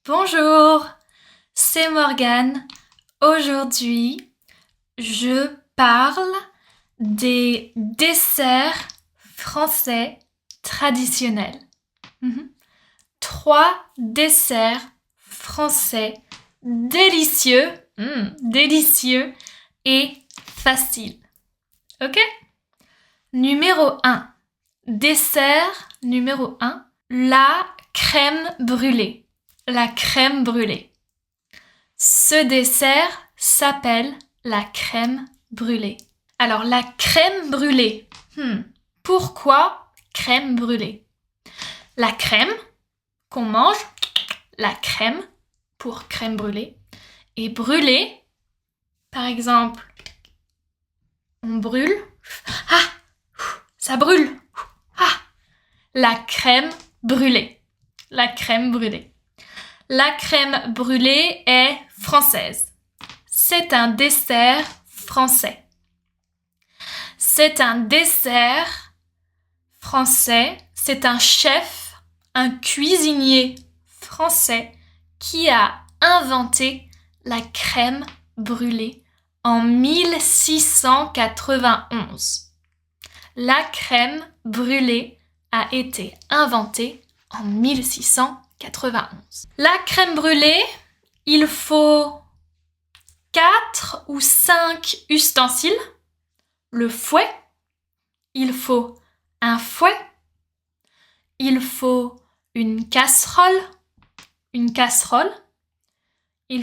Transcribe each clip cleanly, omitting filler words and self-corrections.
Bonjour, c'est Morgane. Aujourd'hui, je parle des desserts français traditionnels. 3 desserts français délicieux, délicieux et faciles. Ok? Numéro 1. Dessert numéro 1. La crème brûlée. La crème brûlée. Ce dessert s'appelle la crème brûlée. Alors, la crème brûlée. Pourquoi crème brûlée? La crème qu'on mange, la crème pour crème brûlée. Et brûler, par exemple, on brûle. Ça brûle. La crème brûlée. La crème brûlée. La crème brûlée est française. C'est un dessert français. C'est un dessert français. C'est un chef, un cuisinier français qui a inventé la crème brûlée en 1691. La crème brûlée a été inventée en 1691. La crème brûlée, il faut 4 ou 5 ustensiles. Le fouet, il faut un fouet. Il faut une casserole. Il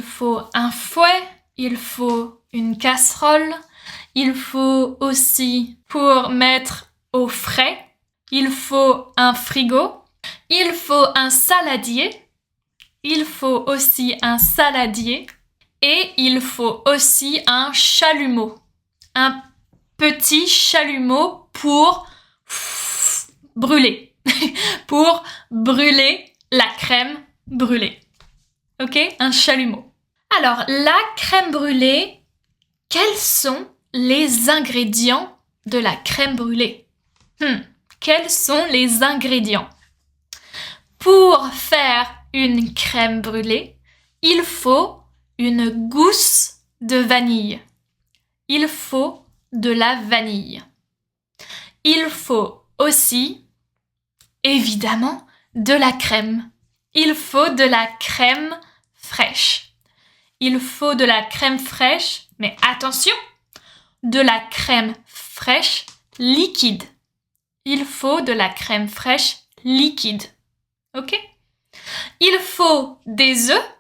faut un fouet. Il faut une casserole. Il faut aussi, pour mettre au frais, il faut un frigo. Il faut un saladier. Il faut aussi un saladier. Et il faut aussi un chalumeau. Un petit chalumeau pour brûler. Pour brûler la crème brûlée. Ok? Un chalumeau. Alors, la crème brûlée, quels sont les ingrédients de la crème brûlée? Quels sont les ingrédients? Pour faire une crème brûlée, il faut une gousse de vanille. Il faut de la vanille. Il faut aussi, évidemment, de la crème. Il faut de la crème fraîche. Il faut de la crème fraîche, mais attention, de la crème fraîche liquide. Il faut de la crème fraîche liquide. Ok? Il faut des œufs.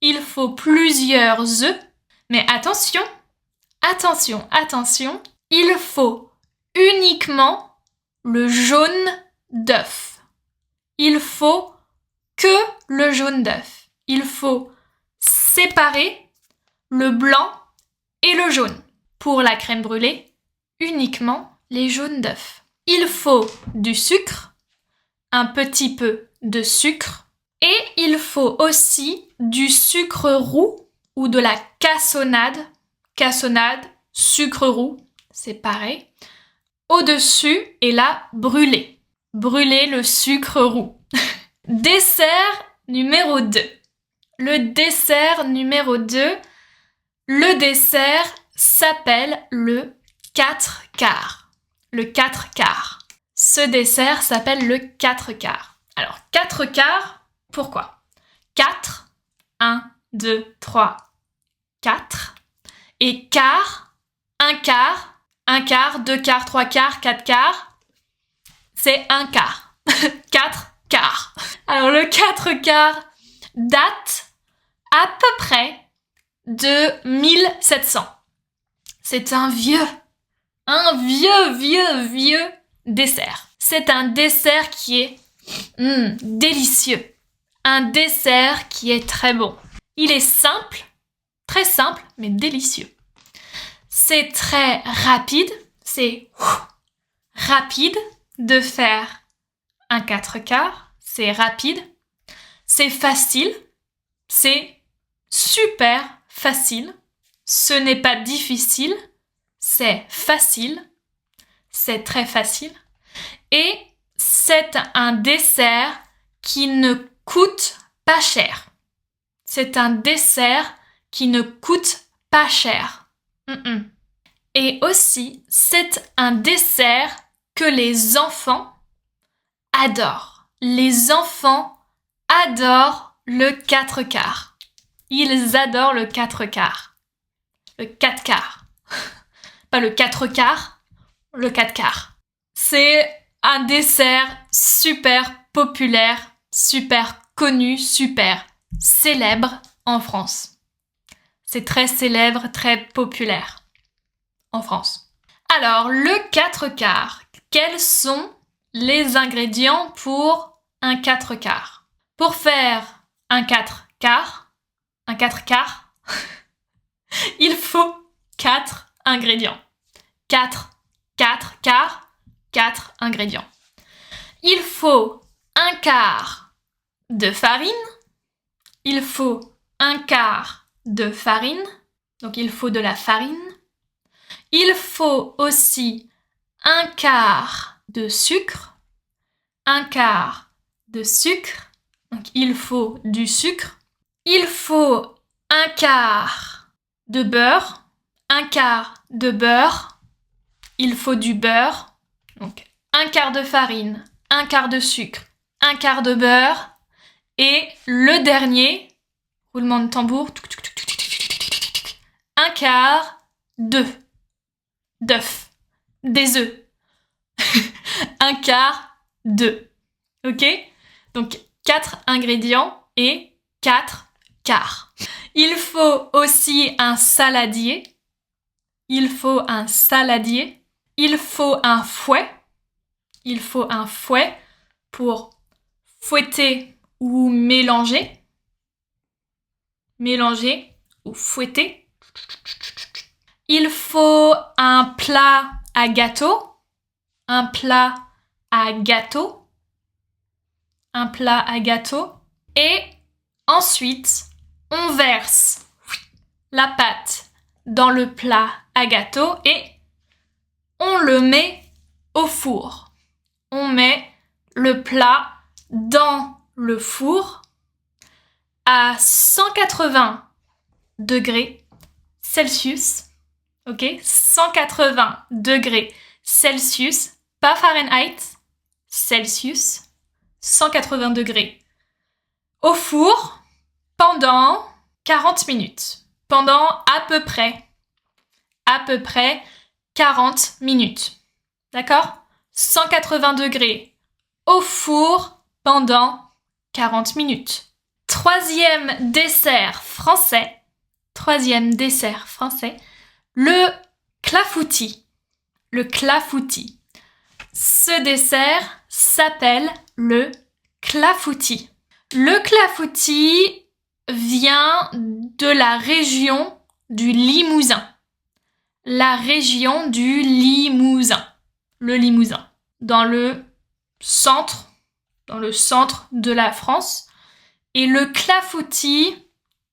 Il faut plusieurs œufs. Mais attention, il faut uniquement le jaune d'œuf. Il faut que le jaune d'œuf. Il faut séparer le blanc et le jaune. Pour la crème brûlée, uniquement les jaunes d'œuf. Il faut du sucre, un petit peu de sucre, et il faut aussi du sucre roux ou de la cassonade. Cassonade, sucre roux, c'est pareil. Au-dessus est la brûlée. Brûler le sucre roux. Dessert numéro 2. Le dessert numéro 2, le dessert s'appelle le 4 quarts. Le 4 quarts. Ce dessert s'appelle le 4 quarts. Alors, 4 quarts, pourquoi? 4, 1, 2, 3, 4. Et quart, 1 quart, 2 quarts, 3 quarts, 4 quarts, c'est 1 quart. 4 quarts. Alors, le 4 quarts date à peu près de 1700. C'est un vieux dessert. C'est un dessert qui est délicieux. Un dessert qui est très bon. Il est simple, très simple, mais délicieux. C'est très rapide. C'est rapide de faire un 4 quarts. C'est rapide. C'est facile. C'est super facile. Ce n'est pas difficile. C'est facile. C'est très facile. Et c'est un dessert qui ne coûte pas cher. C'est un dessert qui ne coûte pas cher. Et aussi, c'est un dessert que les enfants adorent. Les enfants adorent le 4 quarts. Ils adorent le 4 quarts. Le 4 quarts. Pas le 4 quarts, le 4 quarts. C'est un dessert super populaire, super connu, super célèbre en France. C'est très célèbre, très populaire en France. Alors, le 4 quarts, quels sont les ingrédients pour un 4 quarts? Pour faire un 4 quarts, il faut 4 ingrédients. 4 quarts, 4 ingrédients. Il faut un quart de farine. Il faut un quart de farine. Donc il faut de la farine. Il faut aussi un quart de sucre. Un quart de sucre. Donc il faut du sucre. Il faut un quart de beurre. Un quart de beurre. Il faut du beurre. Donc un quart de farine, un quart de sucre, un quart de beurre. Et le dernier, roulement de tambour, un quart d'œuf. Des œufs. Un quart d'œufs. Ok? Donc 4 ingrédients et 4 quarts. Il faut aussi un saladier. Il faut un saladier. Il faut un fouet. Il faut un fouet pour fouetter ou mélanger. Mélanger ou fouetter. Il faut un plat à gâteau. Un plat à gâteau. Un plat à gâteau. Et ensuite, on verse la pâte dans le plat à gâteau et on le met au four. On met le plat dans le four à 180 degrés Celsius. Ok, 180 degrés Celsius, pas Fahrenheit, Celsius, 180 degrés au four pendant 40 minutes. Pendant à peu près 40 minutes. D'accord? 180 degrés au four pendant 40 minutes. Troisième dessert français, le clafoutis. Le clafoutis. Ce dessert s'appelle le clafoutis. Le clafoutis vient de la région du Limousin. La région du Limousin. Le Limousin. Dans le centre de la France. Et le clafoutis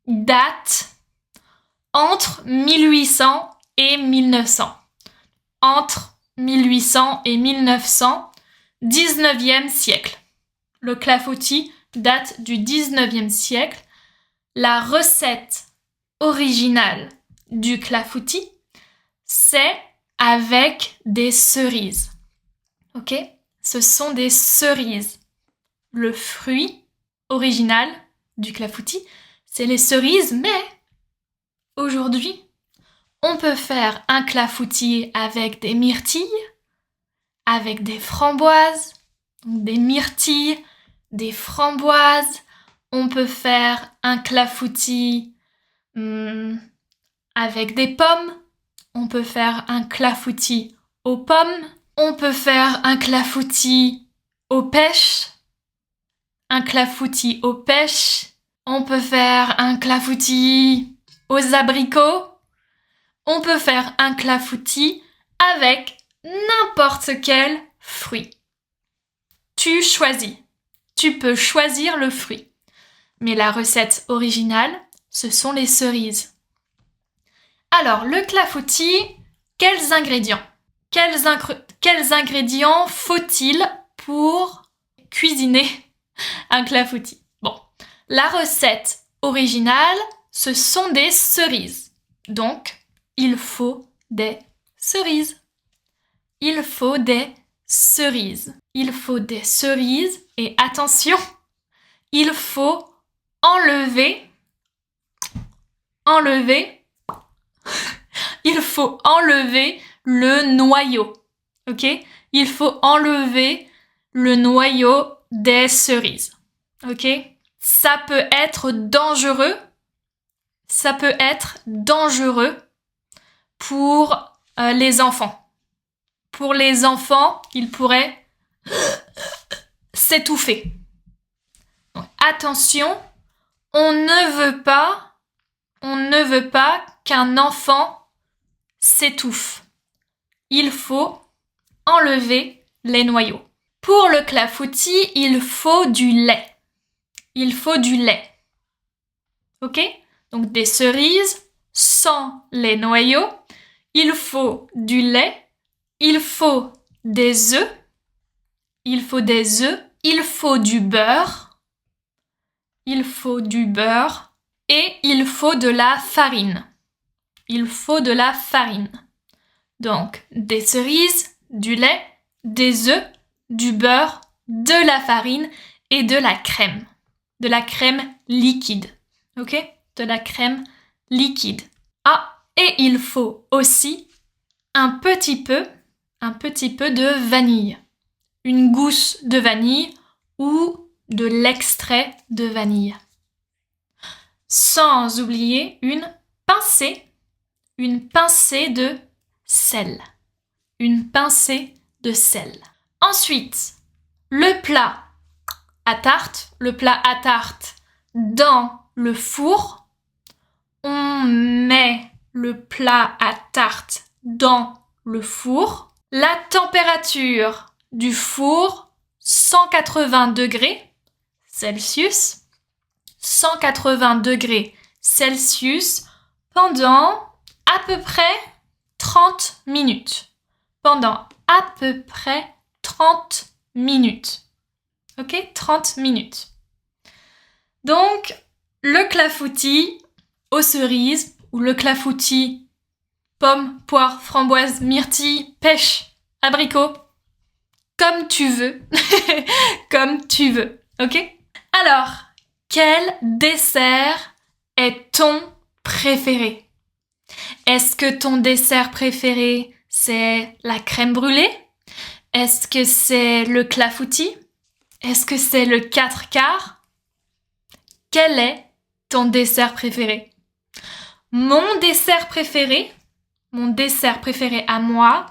date entre 1800 et 1900. Entre 1800 et 1900, 19e siècle. Le clafoutis date du 19e siècle. La recette originale du clafoutis, c'est avec des cerises. Ok? Ce sont des cerises. Le fruit original du clafoutis, c'est les cerises, mais aujourd'hui, on peut faire un clafoutis avec des myrtilles, avec des framboises, des myrtilles, des framboises. On peut faire un clafoutis avec des pommes. On peut faire un clafoutis aux pommes. On peut faire un clafoutis aux pêches. Un clafoutis aux pêches. On peut faire un clafoutis aux abricots. On peut faire un clafoutis avec n'importe quel fruit. Tu choisis. Tu peux choisir le fruit. Mais la recette originale, ce sont les cerises. Alors, le clafoutis, quels ingrédients? Quels ingrédients faut-il pour cuisiner un clafoutis? Bon, La recette originale, ce sont des cerises. Donc, il faut des cerises. Il faut des cerises. Il faut des cerises. Et attention, il faut enlever. Il faut enlever le noyau. Ok? Il faut enlever le noyau des cerises. Ok? Ça peut être dangereux. Ça peut être dangereux pour les enfants. Pour les enfants, ils pourraient s'étouffer. Donc, attention, on ne veut pas qu'un enfant s'étouffe. Il faut enlever les noyaux. Pour le clafoutis, il faut du lait. Il faut du lait. Ok? Donc des cerises sans les noyaux. Il faut du lait. Il faut des œufs. Il faut des œufs. Il faut du beurre. Il faut du beurre. Et il faut de la farine. Il faut de la farine. Donc des cerises, du lait, des œufs, du beurre, de la farine et de la crème. De la crème liquide. Ok? De la crème liquide. Ah, et il faut aussi un petit peu de vanille. Une gousse de vanille ou de l'extrait de vanille. Sans oublier une pincée de sel. Une pincée de sel. Ensuite, le plat à tarte dans le four. On met le plat à tarte dans le four. La température du four, 180 degrés Celsius. 180 degrés Celsius pendant à peu près 30 minutes. Pendant à peu près 30 minutes. Ok, 30 minutes. Donc, le clafoutis aux cerises ou le clafoutis pomme, poire, framboise, myrtille, pêche, abricot, comme tu veux. Comme tu veux. Ok? Alors, quel dessert est ton préféré? Est-ce que ton dessert préféré, c'est la crème brûlée? Est-ce que c'est le clafoutis? Est-ce que c'est le 4 quarts? Quel est ton dessert préféré? Mon dessert préféré à moi,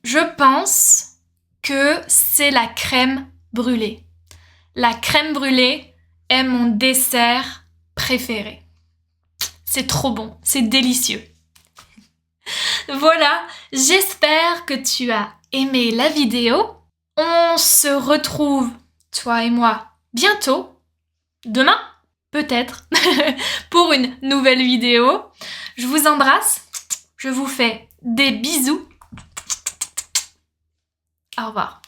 je pense que c'est la crème brûlée. La crème brûlée est mon dessert préféré. C'est trop bon, c'est délicieux. Voilà, j'espère que tu as aimé la vidéo. On se retrouve, toi et moi, bientôt, demain, peut-être, pour une nouvelle vidéo. Je vous embrasse, je vous fais des bisous. Au revoir.